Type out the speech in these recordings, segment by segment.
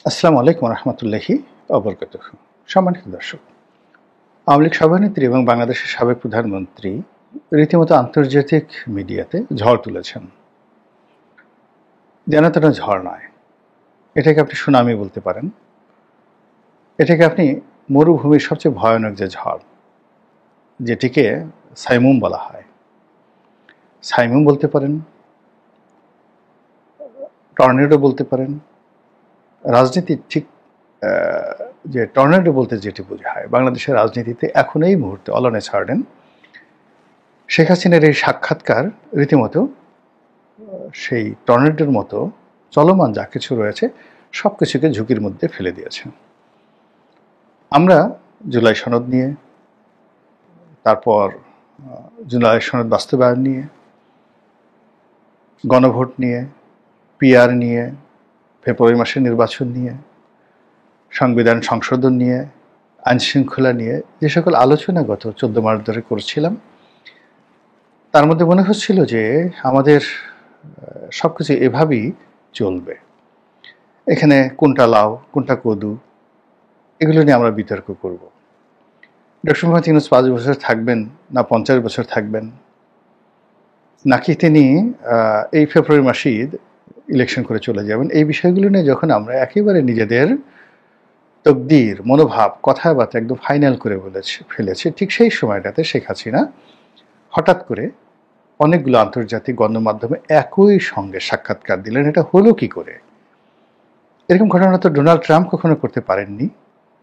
আসসালামু আলাইকুম রহমতুল্লাহি অবরকাতুহ। সম্মানিত দর্শক, আওয়ামী লীগ সভানেত্রী এবং বাংলাদেশের সাবেক প্রধানমন্ত্রী রীতিমতো আন্তর্জাতিক মিডিয়াতে ঝড় তুলেছেন। যেন তেন ঝড় নয়, এটাকে আপনি সুনামি বলতে পারেন। এটাকে আপনি মরুভূমির সবচেয়ে ভয়ানক যে ঝড়, যেটিকে সাইমুম বলা হয়, সাইমুম বলতে পারেন, টর্নেডো বলতে পারেন। রাজনীতি ঠিক যে টর্নেডো বলতে যেটি বোঝায় বাংলাদেশের রাজনীতিতে এখন এই মুহূর্তে অলনে ছাড়েন শেখ হাসিনার এই সাক্ষাৎকার রীতিমতো সেই টর্নেডোর মতো চলমান যা কিছু রয়েছে সব কিছুকে ঝুঁকির মধ্যে ফেলে দিয়েছে। আমরা জুলাই সনদ নিয়ে, তারপর জুলাই সনদ বাস্তবায়ন নিয়ে, গণভোট নিয়ে, পিআর নিয়ে, ফেব্রুয়ারি মাসের নির্বাচন নিয়ে, সংবিধান সংশোধন নিয়ে, আইনশৃঙ্খলা নিয়ে যে সকল আলোচনা গত 14 মাস ধরে করছিলাম, তার মধ্যে মনে হচ্ছিল যে আমাদের সব কিছু এভাবেই চলবে। এখানে কোনটা লাউ কোনটা কদু এগুলো নিয়ে আমরা বিতর্ক করব। ডক্টর মোহাম্মদ ইউনূস 5 বছর থাকবেন না 50 বছর থাকবেন, নাকি তিনি এই ফেব্রুয়ারি মাসেই ইলেকশন করে চলে যাবেন, এই বিষয়গুলো নিয়ে যখন আমরা একেবারে নিজেদের তকদির মনোভাব কথাবার্তা একদম ফাইনাল করে ফেলেছি, ঠিক সেই সময়টাতে শেখ হাসিনা হঠাৎ করে অনেকগুলো আন্তর্জাতিক গণমাধ্যমে একই সঙ্গে সাক্ষাৎকার দিলেন। এটা হলো কি করে? এরকম ঘটনা তো ডোনাল্ড ট্রাম্প কখনো করতে পারেননি,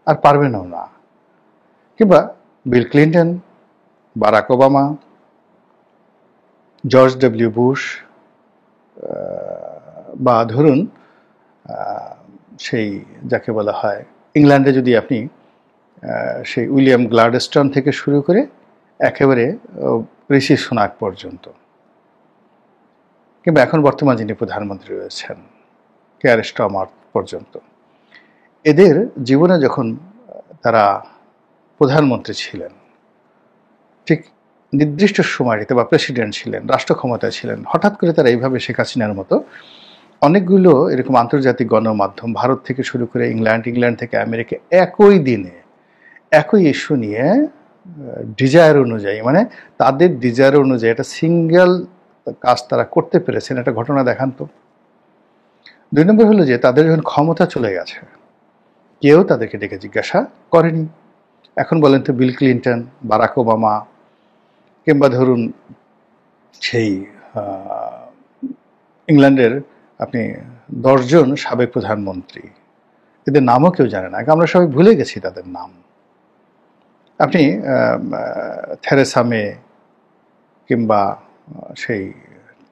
আর পারবেনও না। কিংবা Bill Clinton, Barack Obama, George W Bush, বা ধরুন সেই যাকে বলা হয় ইংল্যান্ডে যদি আপনি সেই উইলিয়াম গ্লাডস্টোন থেকে শুরু করে একেবারে ঋষি সুনাক পর্যন্ত, কিংবা এখন বর্তমান যিনি প্রধানমন্ত্রী রয়েছেন কেয়ার স্টারমার পর্যন্ত, এদের জীবনে যখন তারা প্রধানমন্ত্রী ছিলেন, ঠিক নির্দিষ্ট সময়টিতে বা প্রেসিডেন্ট ছিলেন, রাষ্ট্র ক্ষমতায় ছিলেন, হঠাৎ করে তারা এইভাবে শেখ হাসিনার মতো অনেকগুলো এরকম আন্তর্জাতিক গণমাধ্যম, ভারত থেকে শুরু করে ইংল্যান্ড থেকে আমেরিকা, একই দিনে একই ইস্যু নিয়ে ডিজায়ার অনুযায়ী, মানে তাদের ডিজায়ার অনুযায়ী একটা সিঙ্গেল কাজ তারা করতে পেরেছেন, একটা ঘটনা দেখান তো। 2 নম্বর হলো যে তাদের যখন ক্ষমতা চলে গেছে কেউ তাদেরকে ডেকে জিজ্ঞাসা করেনি। এখন বলেন তো বিল ক্লিন্টন, বারাক ওবামা, কিংবা ধরুন সেই ইংল্যান্ডের আপনি 10 জন সাবেক প্রধানমন্ত্রী, এদের নামও কেউ জানে না, আমরা সবাই ভুলে গেছি তাদের নাম। আপনি থেরেসা মে কিংবা সেই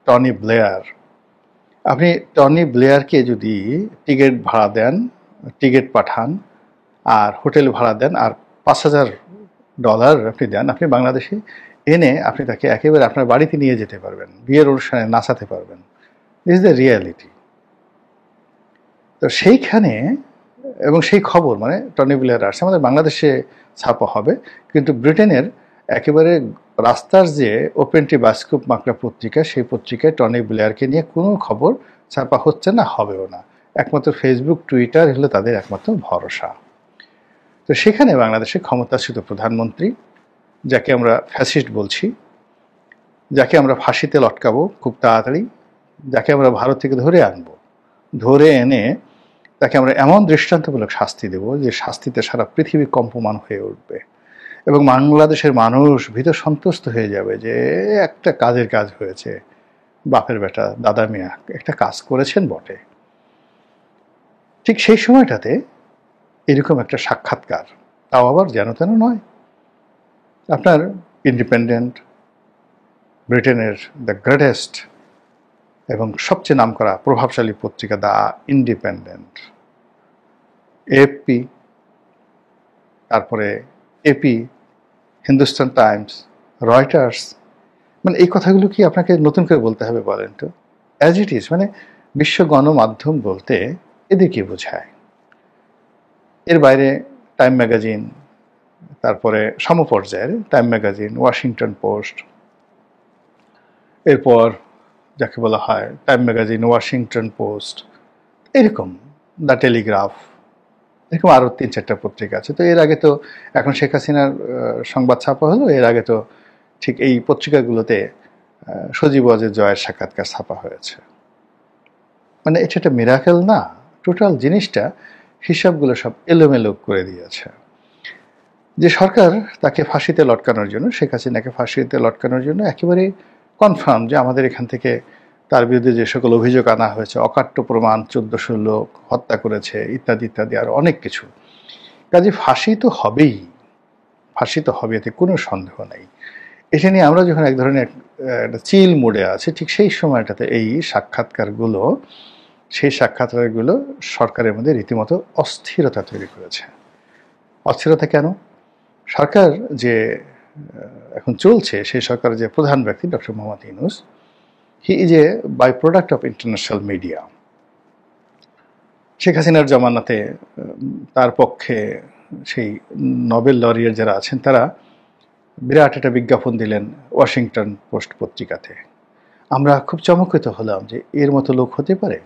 টনি ব্লেয়ার, আপনি টনি ব্লেয়ারকে যদি টিকিট ভাড়া দেন, টিকিট পাঠান আর হোটেল ভাড়া দেন আর $5,000 আপনি দেন, আপনি বাংলাদেশে এনে আপনি তাকে একেবারে আপনার বাড়িতে নিয়ে যেতে পারবেন, বিয়ের অনুষ্ঠানে নাচাতে পারবেন। This is the reality. তো সেইখানে এবং সেই খবর মানে টনি ব্লেয়ার আসছে আমাদের বাংলাদেশে ছাপা হবে, কিন্তু ব্রিটেনের একেবারে রাস্তার যে ওপেনটি বাস্কুপ মাকড়া পত্রিকা, সেই পত্রিকায় টনি ব্লেয়ারকে নিয়ে কোনো খবর ছাপা হচ্ছে না, হবেও না। একমাত্র ফেসবুক টুইটার হলো তাদের একমাত্র ভরসা। তো সেখানে বাংলাদেশে ক্ষমতাচ্যুত প্রধানমন্ত্রী, যাকে আমরা ফ্যাসিস্ট বলছি, যাকে আমরা ফাঁসিতে লটকাবো খুব তাড়াতাড়ি, যাকে আমরা ভারত থেকে ধরে আনবো, ধরে এনে তাকে আমরা এমন দৃষ্টান্তমূলক শাস্তি দেব যে শাস্তিতে সারা পৃথিবী কম্পমান হয়ে উঠবে এবং বাংলাদেশের মানুষ ভীত সন্তুষ্ট হয়ে যাবে যে একটা কাজের কাজ হয়েছে, বাপের বেটা দাদা মিয়া একটা কাজ করেছেন বটে। ঠিক সেই সময়টাতে এরকম একটা সাক্ষাৎকার, তাও আবার যেন তেন নয়, আপনার ইন্ডিপেন্ডেন্ট, ব্রিটেনের দ্য গ্রেটেস্ট এবং সবচেয়ে নামকরা প্রভাবশালী পত্রিকা দ্য ইন্ডিপেন্ডেন্ট, এএফপি, তারপরে এপি, হিন্দুস্তান টাইমস, রয়টার্স, মানে এই কথাগুলো কি আপনাকে নতুন করে বলতে হবে বলেন তো? অ্যাজ ইট ইজ, মানে বিশ্ব গণমাধ্যম বলতে এদেরকে বোঝায়। এর বাইরে টাইম ম্যাগাজিন, তারপরে সমপর্যায়ের টাইম ম্যাগাজিন, ওয়াশিংটন পোস্ট, এরপর যাকে বলা হয় টাইম ম্যাগাজিন, ওয়াশিংটন পোস্ট, এরকম দ্য টেলিগ্রাফ, এরকম আরও 3-4টা পত্রিকা আছে। তো এর আগে তো এখন শেখ হাসিনার সংবাদ ছাপা হলো, এর আগে তো ঠিক এই পত্রিকাগুলোতে সজীব ওয়াজেদ জয়ের সাক্ষাৎকার ছাপা হয়েছে। মানে এটা একটা মিরাকেল না? টোটাল জিনিসটা হিসাবগুলো সব এলোমেলো করে দিয়েছে। যে সরকার তাকে ফাঁসিতে লটকানোর জন্য, শেখ হাসিনাকে ফাঁসিতে লটকানোর জন্য একেবারে কনফার্ম যে আমাদের এখান থেকে তার বিরুদ্ধে যে সকল অভিযোগ আনা হয়েছে, অকাট্য প্রমাণ, 1400 লোক হত্যা করেছে ইত্যাদি ইত্যাদি আর অনেক কিছু, কাজে ফাঁসি তো হবেই, ফাঁসি তো হবে, এতে কোনো সন্দেহ নেই। এটা নিয়ে আমরা যখন এক ধরনের একটা চিল মোডে আছে, ঠিক সেই সময়টাতে এই সাক্ষাৎকারগুলো, সেই সাক্ষাৎকারগুলো সরকারের মধ্যে রীতিমতো অস্থিরতা তৈরি করেছে। অস্থিরতা কেন? সরকার যে এখন চলছে, সেই সরকারের যে প্রধান ব্যক্তি doctor Mohammad Yunus, he is a by product of international media. Sheikh হাসিনার জমানাতে তার পক্ষে সেই নোবেল লরিয়ার যারা আছেন তারা বিরাট একটা বিজ্ঞাপন দিলেন ওয়াশিংটন পোস্ট পত্রিকাতে। আমরা খুব চমকিত হলাম যে এর মতো লোক হতে পারে।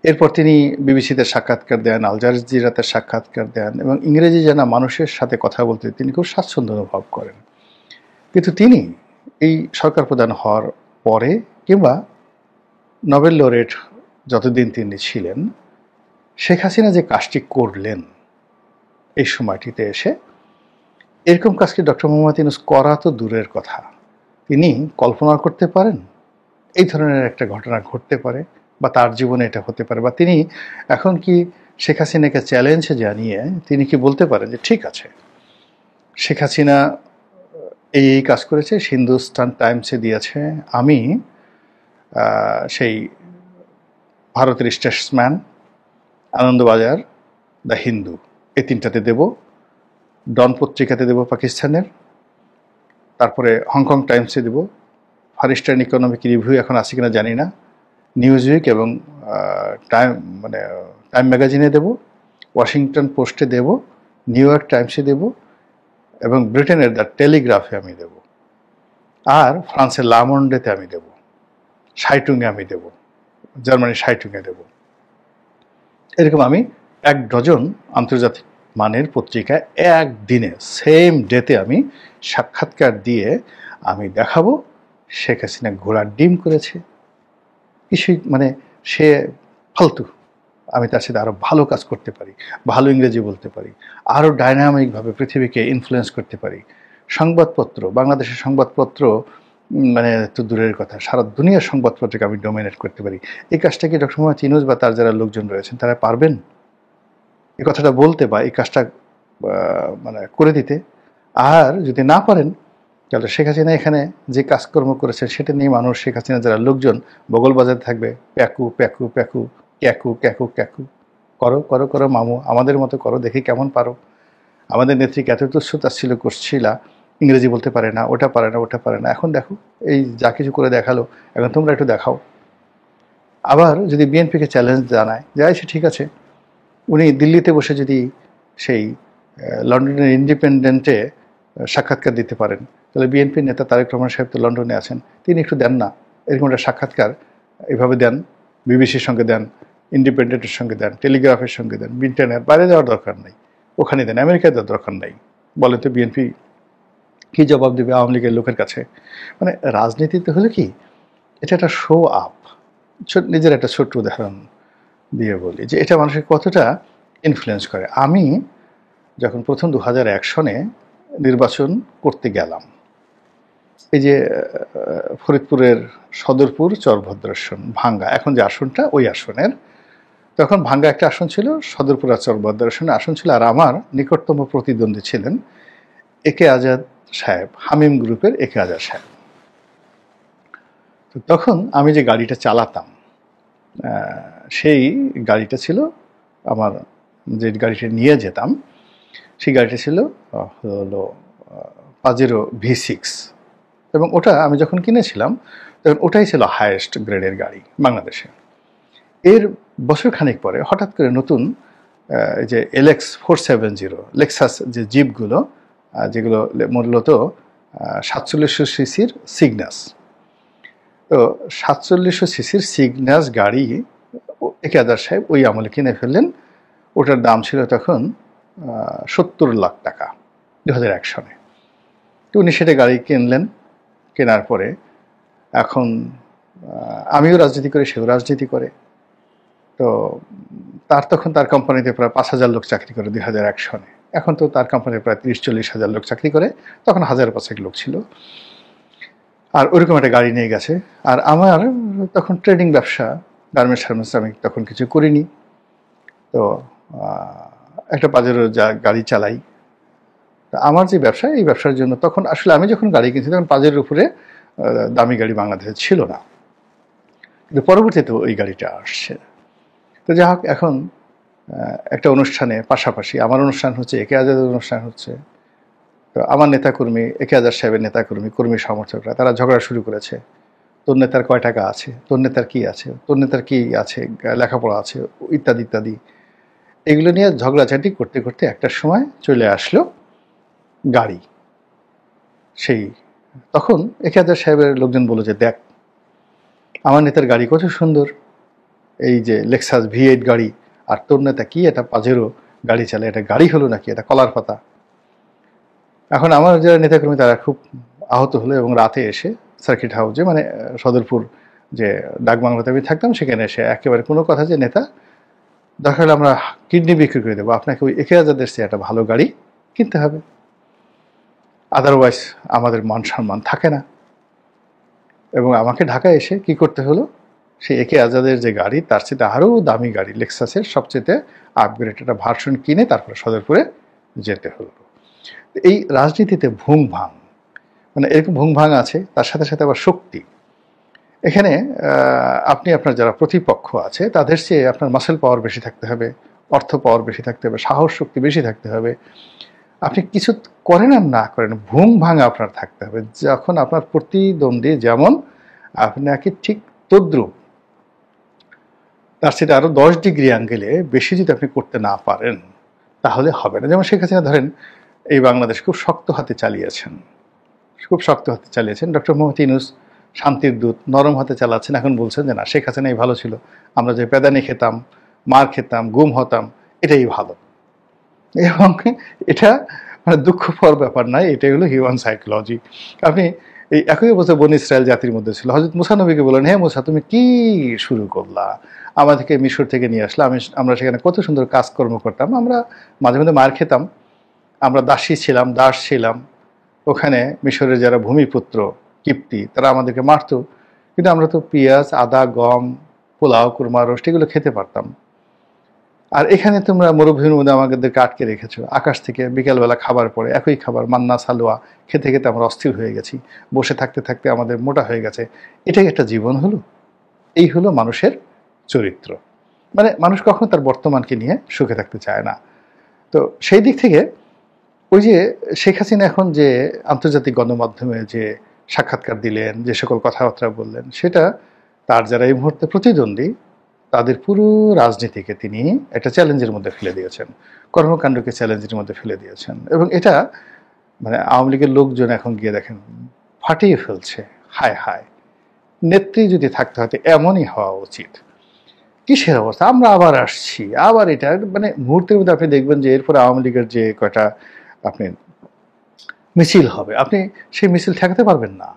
এরপর তিনি বিবিসিতে সাক্ষাৎকার দেন, আল জাজিরাতে সাক্ষাৎকার দেন এবং ইংরেজি জানা মানুষের সাথে কথা বলতে তিনি খুব স্বাচ্ছন্দ্য অনুভব করেন। কিন্তু তিনি এই সরকার প্রধান হওয়ার পরে কিংবা নোবেল লরেট যতদিন তিনি ছিলেন, শেখ হাসিনা যে কাজটি করলেন এই সময়টিতে এসে, এরকম কাজকে ডক্টর মোহাম্মদ ইউনূস করা তো দূরের কথা, তিনি কল্পনা করতে পারেন এই ধরনের একটা ঘটনা ঘটতে পারে বা তার জীবনে এটা হতে পারে, বা তিনি এখন কি শেখ হাসিনাকে চ্যালেঞ্জ জানিয়ে তিনি কি বলতে পারেন যে ঠিক আছে, শেখ হাসিনা এই কাজ করেছে, হিন্দুস্তান টাইমসে দিয়েছে, আমি সেই ভারতের স্টেটসম্যান, আনন্দবাজার, দ্য হিন্দু, এই 3টাতে দেব, ডন পত্রিকাতে দেব পাকিস্তানের, তারপরে হংকং টাইমসে দেব, ফার ইস্টার্ন ইকোনমিক রিভিউ এখন আছে কিনা জানি না, নিউজ উইক এবং টাইম ম্যাগাজিনে দেব, ওয়াশিংটন পোস্টে দেব, নিউ ইয়র্ক টাইমসে দেব এবং ব্রিটেনের দ্য টেলিগ্রাফে আমি দেব, আর ফ্রান্সের লামন্ডেতে আমি দেব, শাইটুংয়ে আমি দেব, জার্মানির শাইটুংয়ে দেব। এরকম আমি 1 ডজন আন্তর্জাতিক মানের পত্রিকায় একদিনে সেম ডেতে আমি সাক্ষাৎকার দিয়ে আমি দেখাবো শেখ হাসিনা ঘোড়ার ডিম করেছে, কিছুই মানে সে ফালতু, আমি তার সাথে আরও ভালো কাজ করতে পারি, ভালো ইংরেজি বলতে পারি, আরও ডাইনামিকভাবে পৃথিবীকে ইনফ্লুয়েন্স করতে পারি। সংবাদপত্র, বাংলাদেশের সংবাদপত্র মানে তো দূরের কথা, সারা দুনিয়ার সংবাদপত্রকে আমি ডমিনেট করতে পারি। এই কাজটা কি ডক্টর মোহাম্মদ ইউনূস বা তার যারা লোকজন রয়েছেন তারা পারবেন এই কথাটা বলতে বা এই কাজটা মানে করে দিতে? আর যদি না পারেন তাহলে শেখ হাসিনা এখানে যে কাজকর্ম করেছে সেটা নিয়ে মানুষ, শেখ হাসিনা যারা লোকজন বগল বাজাতে থাকবে, প্যাকু প্যাকু প্যাকু, ক্যাকু ক্যাকু ক্যাকু, করো করো করো মামু, আমাদের মতো করো, দেখি কেমন পারো। আমাদের নেত্রীকে এত তুচ্ছতা ছিল করছিলা, ইংরেজি বলতে পারে না, ওটা পারে না, ওটা পারে না, এখন দেখো এই যা কিছু করে দেখালো, এখন তোমরা একটু দেখাও। আবার যদি বিএনপিকে চ্যালেঞ্জ জানায় যে আচ্ছা ঠিক আছে, উনি দিল্লিতে বসে যদি সেই লন্ডনের ইন্ডিপেন্ডেন্টে সাক্ষাৎকার দিতে পারেন, তাহলে বিএনপির নেতা তারেক রহমান সাহেব তো লন্ডনে আছেন, তিনি একটু দেন না এরকম একটা সাক্ষাৎকার, এভাবে দেন, বিবিসির সঙ্গে দেন, ইন্ডিপেন্ডেন্টের সঙ্গে দেন, টেলিগ্রাফের সঙ্গে দেন, ব্রিটেনের বাইরে যাওয়ার দরকার নেই, ওখানে দেন, আমেরিকায় দেওয়ার দরকার নেই। বলে তো বিএনপি কী জবাব দেবে আওয়ামী লীগের লোকের কাছে? মানে রাজনীতিতে হলে কি এটা একটা শো আপ। নিজের একটা ছোট্ট উদাহরণ দিয়ে বলি যে এটা মানুষের কতটা ইনফ্লুয়েন্স করে। আমি যখন প্রথম 2001 সনে নির্বাচন করতে গেলাম, এই যে ফরিদপুরের সদরপুর চরভদ্রাসন ভাঙ্গা, এখন যে আসনটা ওই আসনের, তখন ভাঙ্গা একটা আসন ছিল, সদরপুর আর চরভদ্রাসনের আসন ছিল, আর আমার নিকটতম প্রতিদ্বন্দ্বী ছিলেন একে আজাদ সাহেব, হামিম গ্রুপের একে আজাদ সাহেব। তো তখন আমি যে গাড়িটা চালাতাম সেই গাড়িটা ছিল, আমার যে গাড়িটা নিয়ে যেতাম সেই গাড়িটা ছিল হলো পাজেরো V6, এবং ওটা আমি যখন কিনেছিলাম তখন ওটাই ছিল হায়েস্ট গ্রেডের গাড়ি বাংলাদেশে। এর বছরখানেক পরে হঠাৎ করে নতুন যে LX 470 লেক্সাস যে জিপগুলো, যেগুলো মূলত 4700 সিসির সিগনাস, তো 4700 সিসির সিগনাস গাড়ি একে আজাদ সাহেব ওই আমলে কিনে ফেললেন। ওটার দাম ছিল তখন 70 লাখ টাকা 2001 সনে। তো উনি সেটা গাড়ি কিনলেন। কেনার পরে এখন আমিও রাজনীতি করি, সেও রাজনীতি করে। তো তখন তার কোম্পানিতে প্রায় 5,000 লোক চাকরি করে 2001 সনে। এখন তো তার কোম্পানিতে প্রায় 30-40 হাজার লোক চাকরি করে, তখন 1000-5 লোক ছিল। আর ওরকম একটা গাড়ি নিয়ে গেছে। আর আমার তখন ট্রেডিং ব্যবসা, গার্মেন্টস আমি তখন কিছু করিনি। তো একটা পাজেরো গাড়ি চালাই। আমার যে ব্যবসা, এই ব্যবসার জন্য তখন আসলে আমি যখন গাড়ি কিনছি তখন পাজেরোর উপরে দামি গাড়ি বাংলাদেশে ছিল না, কিন্তু পরবর্তীতে ওই গাড়িটা আসছে। তো যাই হোক, এখন একটা অনুষ্ঠানে পাশাপাশি আমার অনুষ্ঠান হচ্ছে, একে আজাদের অনুষ্ঠান হচ্ছে। তো আমার নেতাকর্মী, একে আজাদ সাহেবের নেতাকর্মী, কর্মী সমর্থকরা তারা ঝগড়া শুরু করেছে। তোর নেতার কয় টাকা আছে, তোর নেতার কি আছে, তোর নেতার কি আছে, লেখাপড়া আছে, ইত্যাদি ইত্যাদি। এগুলো নিয়ে ঝগড়াঝাটি করতে করতে একটা সময় চলে আসলো গাড়ি। সেই তখন একে আজাদ সাহেবের লোকজন বলল যে, দেখ আমার নেতার গাড়ি কত সুন্দর, এই যে লেক্সাস V8 গাড়ি, আর তোর নেতা কি এটা পাজেরো গাড়ি চালায়, এটা গাড়ি হলো নাকি, এটা কলার পাতা। এখন আমার যারা নেতাকর্মী তারা খুব আহত হলো এবং রাতে এসে সার্কিট হাউসে, মানে সদরপুর যে ডাকবাংলাতে আমি থাকতাম, সেখানে এসে একেবারে কোনো কথা যে নেতা দরকার হলে আমরা কিডনি বিক্রি করে দেবো, আপনাকে ওই একে আজাদের চেয়ে একটা ভালো গাড়ি কিনতে হবে, আদারওয়াইজ আমাদের মান সম্মান থাকে না। এবং আমাকে ঢাকায় এসে কি করতে হলো, সেই একে আজাদের যে গাড়ি তার চেয়ে আরও দামি গাড়ি, লেক্সাসের সবচেয়ে আপগ্রেড একটা ভার্সন কিনে তারপরে সদরপুরে যেতে হলো। এই রাজনীতিতে ভুং ভাং, মানে এরকম ভুং ভাং আছে, তার সাথে সাথে আবার শক্তি। এখানে আপনি আপনার যারা প্রতিপক্ষ আছে তাদের চেয়ে আপনার মাসেল পাওয়ার বেশি থাকতে হবে, অর্থ পাওয়ার বেশি থাকতে হবে, সাহস শক্তি বেশি থাকতে হবে। আপনি কিছু করেন আর না করেন, ভুং ভাঙা আপনার থাকতে হবে। যখন আপনার প্রতিদ্বন্দ্বী যেমন, আপনাকে ঠিক তদ্রুপ তার সেটা আরও 10 ডিগ্রি অ্যাঙ্গেলে বেশি যদি আপনি করতে না পারেন তাহলে হবে না। যেমন শেখ হাসিনা ধরেন এই বাংলাদেশ খুব শক্ত হাতে চালিয়েছেন, খুব শক্ত হাতে চালিয়েছেন। ডক্টর মোহাম্মদ ইউনূস শান্তির দূত, নরম হাতে চালাচ্ছেন। এখন বলছেন যে না, শেখ হাসিনাই ভালো ছিল, আমরা যে পেদানি খেতাম, মার খেতাম, গুম হতাম, এটাই ভালো। এবং এটা মানে দুঃখকর ব্যাপার নয়, এটাই হলো হিউম্যান সাইকোলজি। আপনি এই একই অবস্থা বনি ইসরায়েল জাতির মধ্যে ছিল। হযরত মুসা নবীকে বললেন, হে মুসা তুমি কি শুরু করলা, আমাদেরকে মিশর থেকে নিয়ে আসলে, আমরা সেখানে কত সুন্দর কাজকর্ম করতাম, আমরা মাঝে মধ্যে মার খেতাম, আমরা দাসী ছিলাম, দাস ছিলাম, ওখানে মিশরের যারা ভূমিপুত্র কিপ্তি তারা আমাদেরকে মারতো, কিন্তু আমরা তো পেঁয়াজ, আদা, গম, পোলাও, কুরমা, রোস্ট এগুলো খেতে পারতাম। আর এখানে তোমরা মরুভূমির মধ্যে আমাদেরকে আটকে রেখেছো, আকাশ থেকে বিকেলবেলা খাবার পরে একই খাবার মান্না সালোয়া খেতে খেতে আমরা অস্থির হয়ে গেছি, বসে থাকতে থাকতে আমাদের মোটা হয়ে গেছে। এটাই একটা জীবন হলো? এই হলো মানুষের চরিত্র। মানে মানুষ কখনো তার বর্তমানকে নিয়ে সুখে থাকতে চায় না। তো সেই দিক থেকে ওই যে শেখ হাসিনা এখন যে আন্তর্জাতিক গণমাধ্যমে যে সাক্ষাৎকার দিলেন, যে সকল কথাবার্তা বললেন, সেটা তার যারা এই মুহূর্তে প্রতিদ্বন্দ্বী তাদের পুরো রাজনীতিকে তিনি একটা চ্যালেঞ্জের মধ্যে ফেলে দিয়েছেন, কর্মকাণ্ডকে চ্যালেঞ্জের মধ্যে ফেলে দিয়েছেন। এবং এটা মানে আওয়ামী লীগের লোকজন এখন গিয়ে দেখেন ফাটিয়ে ফেলছে। হায় হায়, নেত্রী যদি থাকতে হয়তো এমনই হওয়া উচিত। কিসের অবস্থা, আমরা আবার আসছি, আবার এটা মানে মুহূর্তের মধ্যে আপনি দেখবেন যে এরপরে আওয়ামী লীগের যে কয়টা আপনি মিছিল হবে, আপনি সেই মিছিল ঠেকাতে পারবেন না।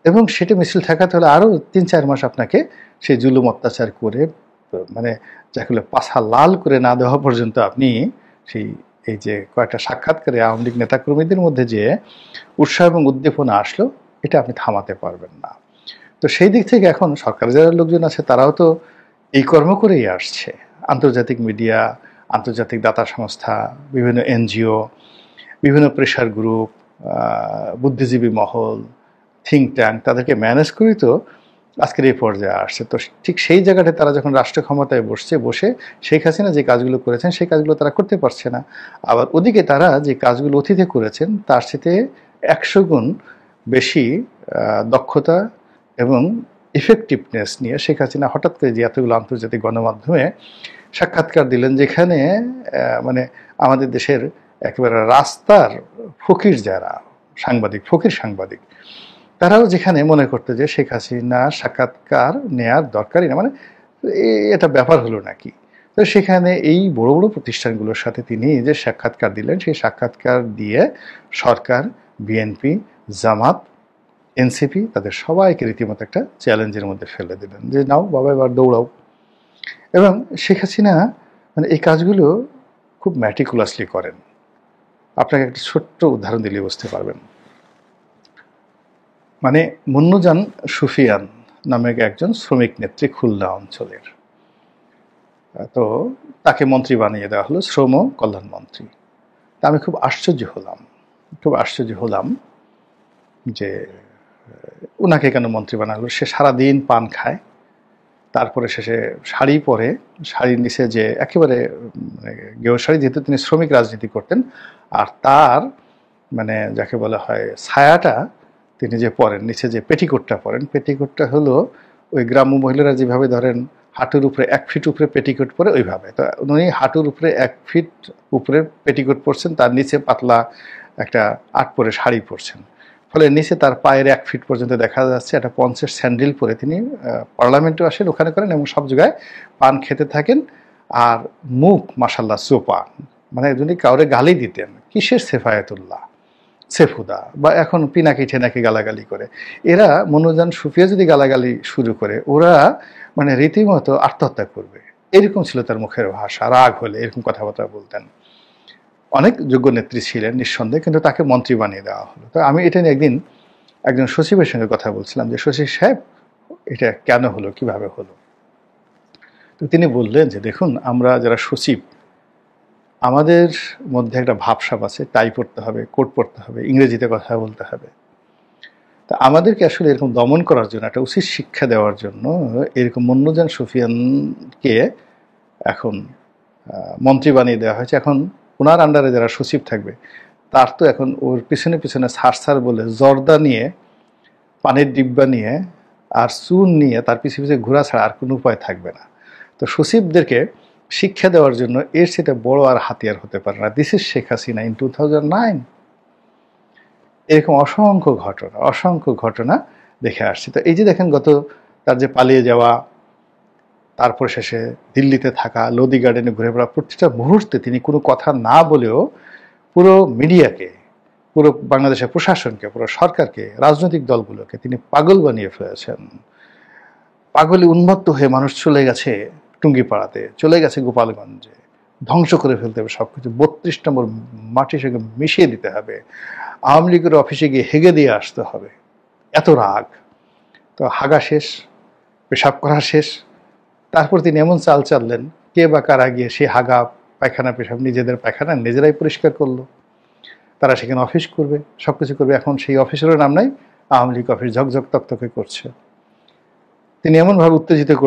এবং সেটা মিছিল ঠেকাতে হলে আরও 3-4 মাস আপনাকে সেই জুলুম অত্যাচার করে, মানে যাকে পাছা লাল করে না দেওয়া পর্যন্ত আপনি সেই এই যে কয়েকটা সাক্ষাৎকারে আওয়ামী লীগ নেতাকর্মীদের মধ্যে যে উৎসাহ এবং উদ্দীপনা আসলো, এটা আপনি থামাতে পারবেন না। তো সেই দিক থেকে এখন সরকারের যারা লোকজন আছে তারাও তো এই কর্ম করেই আসছে। আন্তর্জাতিক মিডিয়া, আন্তর্জাতিক দাতা সংস্থা, বিভিন্ন NGO, বিভিন্ন প্রেশার গ্রুপ, বুদ্ধিজীবী মহল, থিঙ্ক ট্যাঙ্ক, তাদেরকে ম্যানেজ করেই তো আজকের এই পর্যায়ে আসছে। তো ঠিক সেই জায়গাটা তারা যখন রাষ্ট্র ক্ষমতায় বসে শেখ হাসিনা যে কাজগুলো করেছেন সেই কাজগুলো তারা করতে পারছে না। আবার ওদিকে তারা যে কাজগুলো অতীতে করেছেন তার সাথে 100 গুণ বেশি দক্ষতা এবং ইফেক্টিভনেস নিয়ে শেখ হাসিনা হঠাৎ করে যে এতগুলো আন্তর্জাতিক গণমাধ্যমে সাক্ষাৎকার দিলেন, যেখানে মানে আমাদের দেশের একেবারে রাস্তার ফকির যারা সাংবাদিক, ফকির সাংবাদিক, তারাও যেখানে মনে করতে যে শেখ হাসিনা সাক্ষাৎকার নেয়ার দরকারই না, মানে এটা ব্যাপার হলো নাকি? তো সেখানে এই বড় বড় প্রতিষ্ঠানগুলোর সাথে তিনি যে সাক্ষাৎকার দিলেন, সেই সাক্ষাৎকার দিয়ে সরকার, বিএনপি, জামাত, এনসিপি তাদের সবাইকে রীতিমতো একটা চ্যালেঞ্জের মধ্যে ফেলে দিলেন যে নাও বাবা এবার দৌড়াও। এবং শেখ হাসিনা মানে এই কাজগুলো খুব ম্যাটিকুলাসলি করেন। আপনাকে একটা ছোট্ট উদাহরণ দিলে বুঝতে পারবেন। মানে মুন্নুজান সুফিয়ান নামে একজন শ্রমিক নেত্রী খুলনা অঞ্চলের, তো তাকে মন্ত্রী বানিয়ে দেওয়া হলো, শ্রম কল্যাণ মন্ত্রী। তা আমি খুব আশ্চর্য হলাম যে ওনাকে কেন মন্ত্রী বানালো। সে সারাদিন পান খায়, তারপরে শেষে শাড়ি পরে, শাড়ির নিচে যে একেবারে মানে গেও শাড়ি, যেহেতু তিনি শ্রমিক রাজনীতি করতেন, আর তার মানে যাকে বলা হয় ছায়াটা তিনি যে পরেন, নিচে যে পেটিকোটটা পরেন, পেটিকোটটা হলো ওই গ্রাম্য মহিলারা যেভাবে ধরেন হাঁটুর উপরে 1 ফিট উপরে পেটিকোট পরে ওইভাবে, তো উনি হাঁটুর উপরে 1 ফিট উপরে পেটিকোট পরছেন, তার নিচে পাতলা একটা 8 পরে শাড়ি পরছেন। ফলে নিচে তার পায়ের 1 ফিট পর্যন্ত দেখা যাচ্ছে একটা পঞ্চের স্যান্ডেল পরে তিনি পার্লামেন্টে আসেন, ওখানে করেন এবং সব জায়গায় পান খেতে থাকেন। আর মুখ মাশাল্লাহ সোপা, মানে যদি কাউরে গালি দিতেন কিসের সেফায়েতুল্লাহ, সেফুদা বা এখন পিনাকি ঠেনাকি গালাগালি করে, এরা মনোজান সুফিয়া যদি গালাগালি শুরু করে ওরা মানে রীতিমতো আত্মহত্যা করবে, এরকম ছিল তার মুখের ভাষা। রাগ হলে এরকম কথাবার্তা বলতেন। অনেক যোগ্য নেত্রী ছিলেন নিঃসন্দেহে, কিন্তু তাকে মন্ত্রী বানিয়ে দেওয়া হলো। তো আমি এটা নিয়ে একদিন একজন সচিবের সঙ্গে কথা বলছিলাম যে সচিব সাহেব এটা কেন হলো, কিভাবে হলো? তো তিনি বললেন যে দেখুন, আমরা যারা সচিব আমাদের মধ্যে একটা ভাবসাব আছে, টাই পড়তে হবে, কোট পড়তে হবে, ইংরেজিতে কথা বলতে হবে। তা আমাদেরকে আসলে এরকম দমন করার জন্য, একটা উচিত শিক্ষা দেওয়ার জন্য এরকম মুন্নুজান সুফিয়ানকে এখন মন্ত্রী বানিয়ে দেওয়া হয়েছে। এখন ওনার আন্ডারে যারা সচিব থাকবে তার তো এখন ওর পিছনে পিছনে সার বলে জর্দা নিয়ে, পানির ডিব্বা নিয়ে আর চুন নিয়ে তার পিছিয়ে পিছিয়ে ঘোরা ছাড়া আর কোনো উপায় থাকবে না। তো সচিবদেরকে শিক্ষা দেওয়ার জন্য এর সেটা বড় আর হাতিয়ার হতে পারে না। This is Sheikh Hasina in 2009। এরকম অসংখ্য ঘটনা দেখে আসছি। তো এই যে দেখেন গত তার যে পালিয়ে যাওয়া, তারপর শেষে দিল্লিতে থাকা, লোদি গার্ডেনে ঘুরে বেড়া, প্রতিটা মুহূর্তে তিনি কোনো কথা না বলেও পুরো মিডিয়াকে, পুরো বাংলাদেশের প্রশাসনকে, পুরো সরকারকে, রাজনৈতিক দলগুলোকে তিনি পাগল বানিয়ে ফেলেছেন। পাগলে উন্মত্ত হয়ে মানুষ চলে গেছে টুঙ্গিপাড়াতে, চলে গেছে গোপালগঞ্জে, ধ্বংস করে ফেলতে হবে সবকিছু, 32 নম্বর মাটির সঙ্গে মিশিয়ে দিতে হবে, আওয়ামী লীগের অফিসে গিয়ে হেগে দিয়ে আসতে হবে, এত রাগ। তো হাগা শেষ, পেশাব করা শেষ, তারপর তিনি এমন চাল চাললেন, কে বা কারা গিয়ে সেই হাগা পায়খানা পেশাব নিজেদের পায়খানা নিজেরাই পরিষ্কার করলো। তারা সেখানে অফিস করবে, সবকিছু করবে। এখন সেই অফিসেরও নাম নাই, আওয়ামী লীগ অফিস ঝকঝক তকতকে করছে। তিনি এমনভাবে উত্তেজিত করলেন